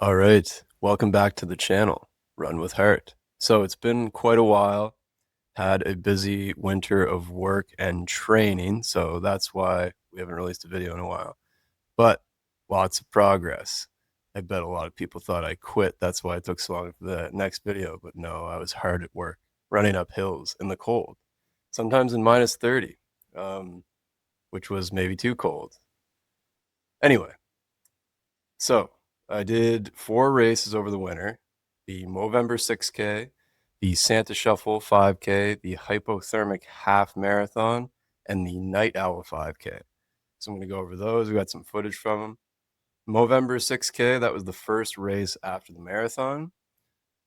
All right, welcome back to the channel, Run with Heart. So it's been quite a while, had a busy winter of work and training, so that's why we haven't released a video in a while. But lots of progress. I bet a lot of people thought I quit. That's why it took so long for the next video, but no, I was hard at work, running up hills in the cold, sometimes in minus 30, which was maybe too cold. Anyway, so I did 4 races over the winter: the Movember 6K, the Santa Shuffle 5K, the Hypothermic Half Marathon, and the Night Owl 5K. So I'm going to go over those. We got some footage from them. Movember 6K, that was the first race after the marathon.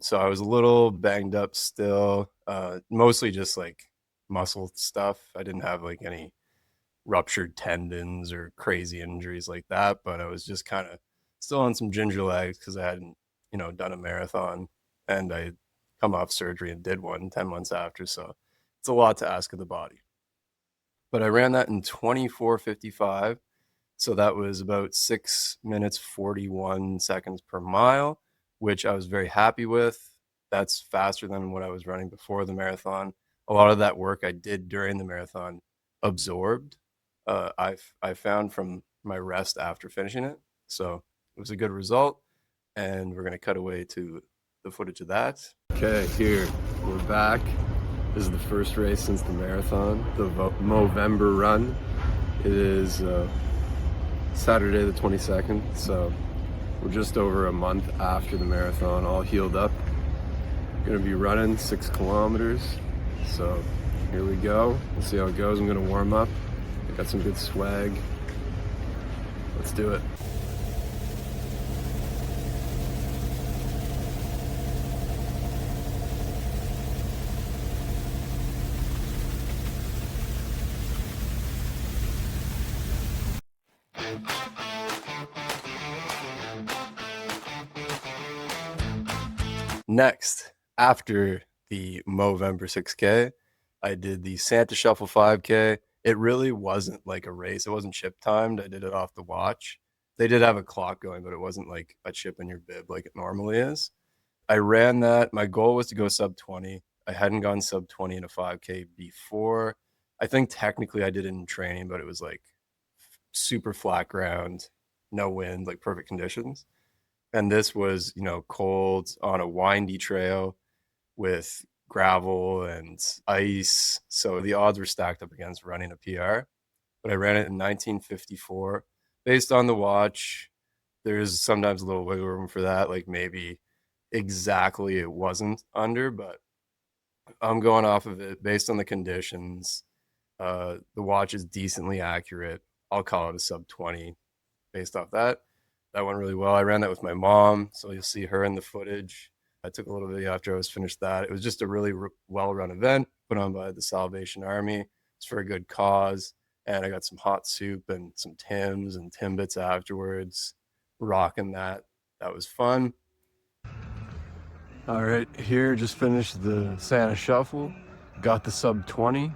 So I was a little banged up still, mostly just like muscle stuff. I didn't have like any ruptured tendons or crazy injuries like that, but I was just kind of still on some ginger legs because I hadn't, done a marathon, and I had come off surgery and did one 10 months after. So it's a lot to ask of the body. But I ran that in 24:55. So that was about 6 minutes, 41 seconds per mile, which I was very happy with. That's faster than what I was running before the marathon. A lot of that work I did during the marathon absorbed. I found from my rest after finishing it. So it was a good result, and we're going to cut away to the footage of that. Okay, here we're back. This is the first race since the marathon, the Movember run. It is Saturday the 22nd, so we're just over a month after the marathon, all healed up. Gonna be running 6 kilometers, so here we go. We'll see how it goes. I'm gonna warm up. I got some good swag. Let's do it. Next, after the Movember 6K, I did the Santa Shuffle 5K. It really wasn't like a race. It wasn't chip timed. I did it off the watch. They did have a clock going, but it wasn't like a chip in your bib like it normally is. I ran that. My goal was to go sub 20. I hadn't gone sub 20 in a 5K before. I think technically I did it in training, but it was like super flat ground, no wind, like perfect conditions. And this was, cold on a windy trail with gravel and ice. So the odds were stacked up against running a PR. But I ran it in 1954. Based on the watch, there's sometimes a little wiggle room for that. Like maybe exactly it wasn't under, but I'm going off of it based on the conditions. The watch is decently accurate. I'll call it a sub 20 based off that. That went really well. I ran that with my mom, so you'll see her in the footage. I took a little video after I was finished that. It was just a really well-run event put on by the Salvation Army. It's for a good cause, and I got some hot soup and some Timbs and Timbits afterwards. Rocking that. That was fun. All right, here just finished the Santa Shuffle. Got the sub 20.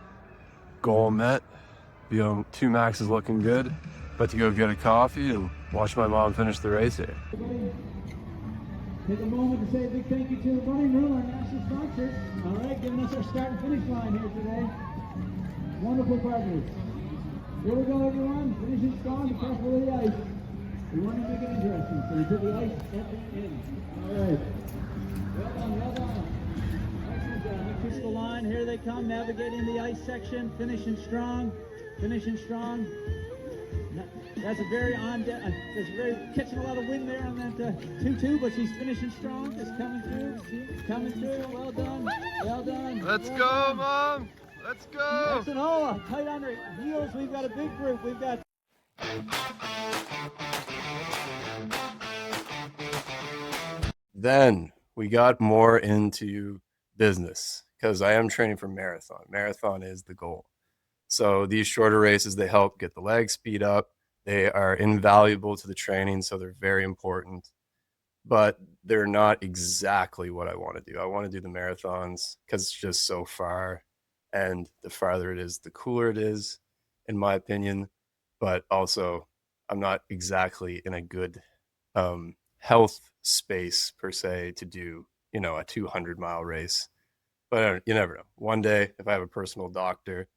Goal met. 2 max is looking good. About to go get a coffee and watch my mom finish the race here. Take a moment to say a big thank you to the Running Room, our national sponsor. All right, giving us our start and finish line here today. Wonderful partners. Here we go, everyone. Finishing strong, be careful with the ice. We want to make it interesting, so we put the ice at the end. All right. Well done, well done. Excellent job. Kiss the line. Here they come, navigating the ice section, finishing strong, finishing strong. That's a very catching a lot of wind there on that 2-2, but she's finishing strong. Just coming through. Well done, well done. Let's go, Mom. Let's go. Next and Ola, tight on her heels. We've got a big group. We've got. Then we got more into business because I am training for marathon. Marathon is the goal. So these shorter races, they help get the leg speed up. They are invaluable to the training, so they're very important. But they're not exactly what I want to do. I want to do the marathons because it's just so far. And the farther it is, the cooler it is, in my opinion. But also, I'm not exactly in a good health space per se to do, you know, a 200-mile race. But you never know. One day, if I have a personal doctor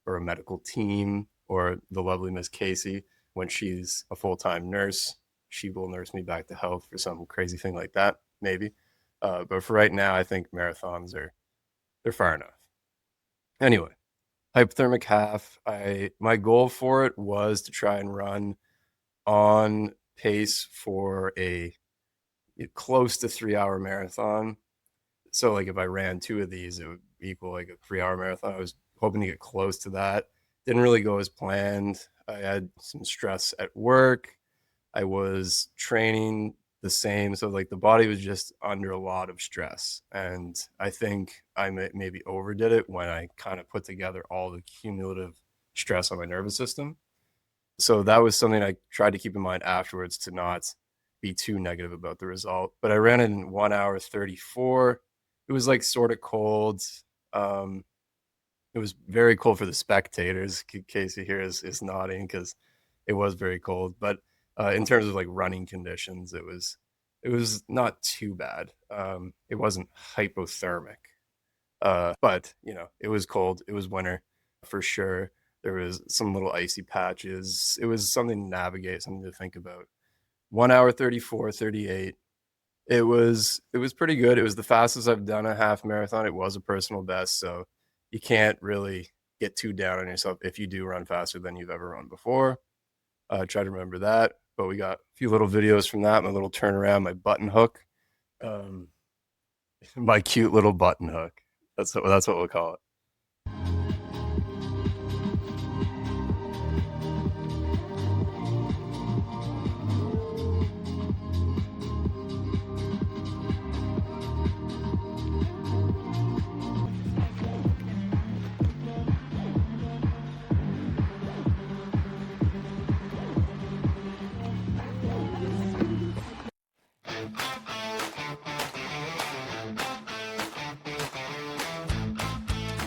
or a medical team or the lovely Miss Casey, when she's a full-time nurse, she will nurse me back to health for some crazy thing like that, maybe. But for right now, I think marathons they're far enough. Anyway, hypothermic half. My goal for it was to try and run on pace for a close to 3-hour marathon. So like if I ran 2 of these, it would equal like a 3-hour marathon. I was hoping to get close to that. Didn't really go as planned. I had some stress at work. I was training the same, so like the body was just under a lot of stress, and I think I maybe overdid it when I kind of put together all the cumulative stress on my nervous system. So that was something I tried to keep in mind afterwards to not be too negative about the result. But I ran it in 1 hour 34. It was like sort of cold. Um, it was very cold for the spectators. Casey here is nodding because it was very cold. But in terms of like running conditions, it was not too bad. It wasn't hypothermic, but you know, it was cold. It was winter for sure. There was some little icy patches. It was something to navigate, something to think about. 1 hour 34, 38. It was pretty good. It was the fastest I've done a half marathon. It was a personal best, so you can't really get too down on yourself if you do run faster than you've ever run before. Try to remember that. But we got a few little videos from that. My little turnaround, my button hook, um, my cute little button hook. That's what we'll call it.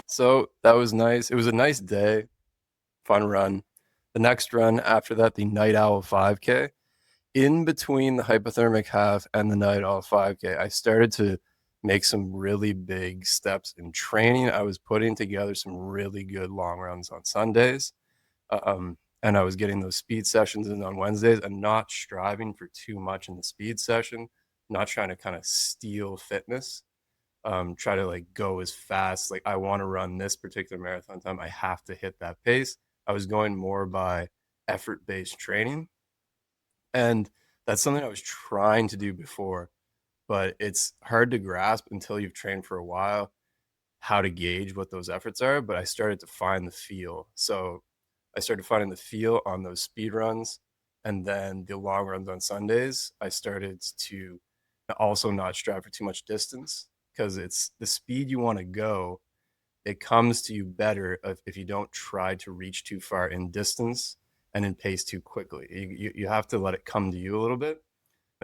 So that was nice. It was a nice day, fun run. The next run after that, the Night Owl 5K. In between the hypothermic half and the Night Owl 5K, I started to make some really big steps in training. I was putting together some really good long runs on Sundays. And I was getting those speed sessions in on Wednesdays and not striving for too much in the speed session, not trying to kind of steal fitness. Try to like go as fast. Like I want to run this particular marathon time. I have to hit that pace. I was going more by effort-based training. And that's something I was trying to do before, but it's hard to grasp until you've trained for a while how to gauge what those efforts are. But I started to find the feel. So I started finding the feel on those speed runs. And then the long runs on Sundays, I started to also not strive for too much distance because it's the speed you want to go. It comes to you better if you don't try to reach too far in distance and in pace too quickly. You have to let it come to you a little bit.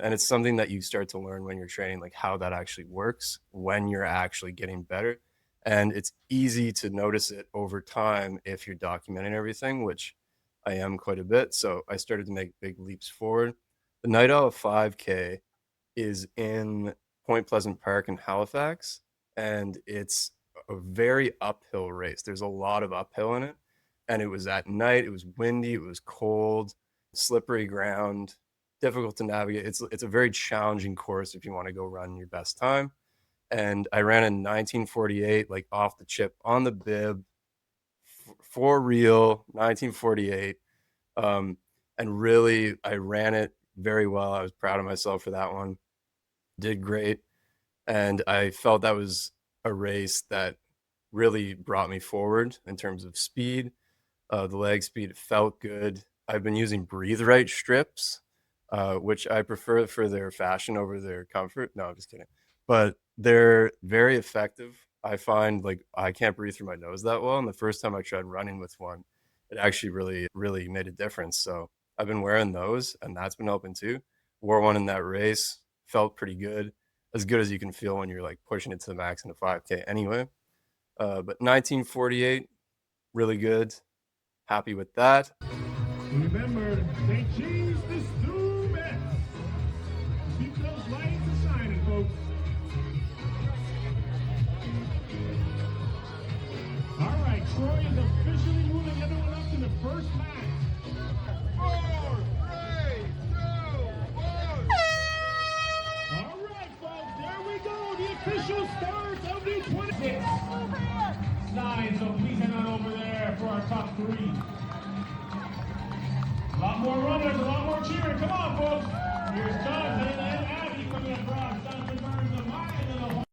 And it's something that you start to learn when you're training, like how that actually works when you're actually getting better. And it's easy to notice it over time if you're documenting everything, which I am quite a bit. So I started to make big leaps forward. The Night Owl 5K is in Point Pleasant Park in Halifax, and it's a very uphill race. There's a lot of uphill in it, and it was at night. It was windy. It was cold, slippery ground, difficult to navigate. It's a very challenging course if you want to go run your best time. And I ran in 1948, like off the chip on the bib, for real, 1948. And really, I ran it very well. I was proud of myself for that one. Did great. And I felt that was a race that really brought me forward in terms of speed. The leg speed felt good. I've been using Breathe Right strips, which I prefer for their fashion over their comfort. No, I'm just kidding. But they're very effective. I find like I can't breathe through my nose that well. And the first time I tried running with one, it actually really, really made a difference. So I've been wearing those, and that's been helping too. Wore one in that race, felt pretty good as you can feel when you're like pushing it to the max in a 5K anyway. But 1948, really good. Happy with that. Remember, they changed this too bad because life officially moving everyone up to the first match. 4, 3, 2, 1. All right, folks, there we go. The official start of the 26. 9, so please head on over there for our top 3. A lot more runners, a lot more cheering. Come on, folks. Here's Jonathan and Abby coming across. Jonathan burns the mind and the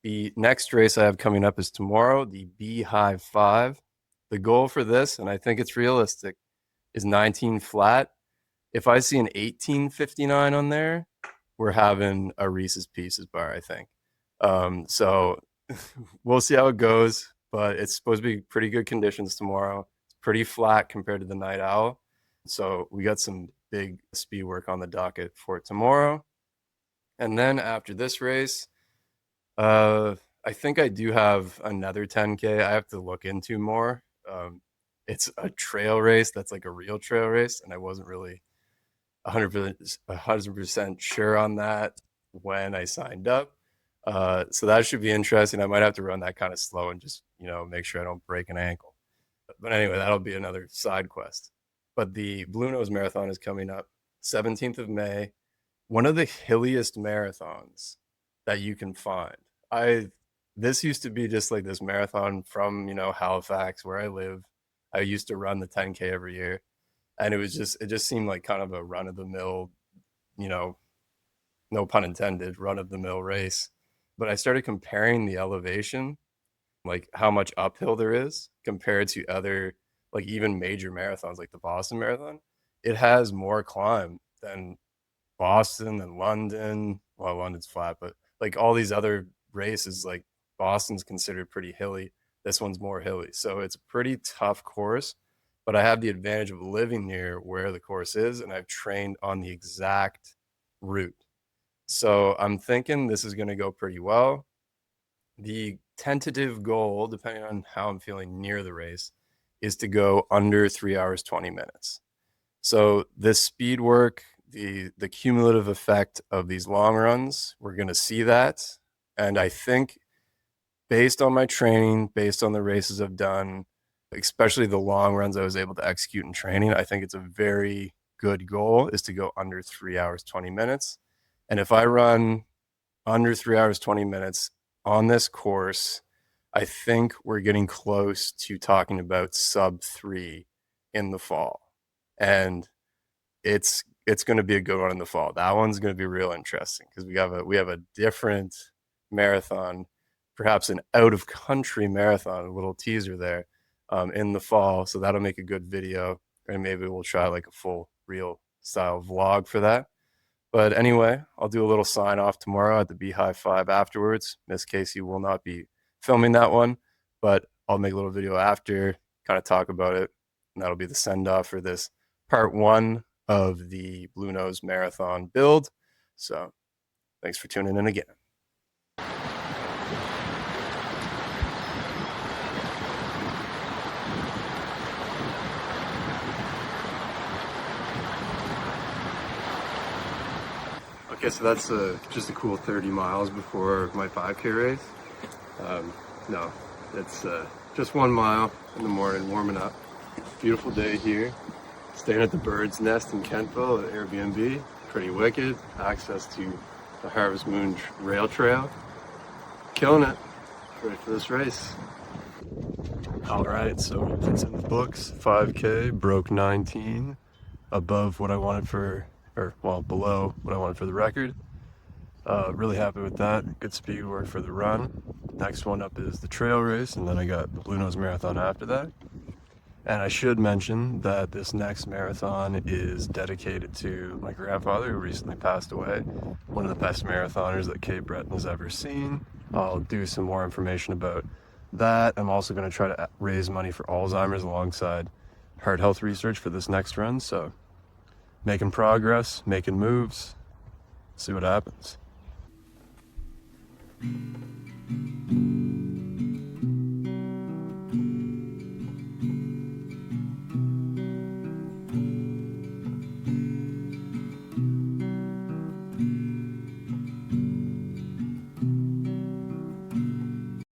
The next race I have coming up is tomorrow, the Beehive 5. The goal for this, and I think it's realistic, is 19 flat. If I see an 18:59 on there, we're having a Reese's Pieces bar, I think. So we'll see how it goes, but it's supposed to be pretty good conditions tomorrow. It's pretty flat compared to the Night Owl. So we got some big speed work on the docket for tomorrow. And then after this race, I think I do have another 10K I have to look into more. It's a trail race that's like a real trail race, and I wasn't really 100% sure on that when I signed up. So that should be interesting. I might have to run that kind of slow and just, make sure I don't break an ankle. But anyway, that'll be another side quest. But the Blue Nose Marathon is coming up 17th of May, one of the hilliest marathons that you can find. This used to be just like this marathon from, Halifax, where I live. I used to run the 10K every year, and it just seemed like kind of a run of the mill, no pun intended, run of the mill race. But I started comparing the elevation, like how much uphill there is compared to other, like even major marathons, like the Boston Marathon. It has more climb than Boston and London. Well, London's flat, but like all these other races, like Boston's considered pretty hilly. This one's more hilly. So it's a pretty tough course, but I have the advantage of living near where the course is, and I've trained on the exact route. So I'm thinking this is going to go pretty well. The tentative goal, depending on how I'm feeling near the race, is to go under 3 hours, 20 minutes. So this speed work, the cumulative effect of these long runs, we're going to see that. And I think based on my training, based on the races I've done, especially the long runs I was able to execute in training, I think it's a very good goal is to go under 3 hours, 20 minutes. And if I run under 3 hours, 20 minutes on this course, I think we're getting close to talking about sub 3 in the fall. And it's going to be a good one in the fall. That one's going to be real interesting because we have a different marathon, perhaps an out of country marathon, a little teaser there in the fall. So that'll make a good video, and maybe we'll try like a full real style vlog for that. But anyway, I'll do a little sign off tomorrow at the Beehive 5 afterwards. Miss Casey will not be filming that one, but I'll make a little video after, kind of talk about it. And that'll be the send off for this part 1 of the Blue Nose Marathon build. So thanks for tuning in again. Okay, so that's just a cool 30 miles before my 5K race. No, it's just 1 mile in the morning, warming up. Beautiful day here. Staying at the Bird's Nest in Kentville at Airbnb. Pretty wicked. Access to the Harvest Moon Rail Trail. Killing it. Ready for this race. All right, so it's in the books. 5K, broke 19. Above what I wanted below what I wanted for the record. Really happy with that. Good speed work for the run. Next one up is the trail race, and then I got the Blue Nose Marathon after that. And I should mention that this next marathon is dedicated to my grandfather, who recently passed away. One of the best marathoners that Cape Breton has ever seen. I'll do some more information about that. I'm also going to try to raise money for Alzheimer's alongside heart health research for this next run. So making progress, making moves, see what happens.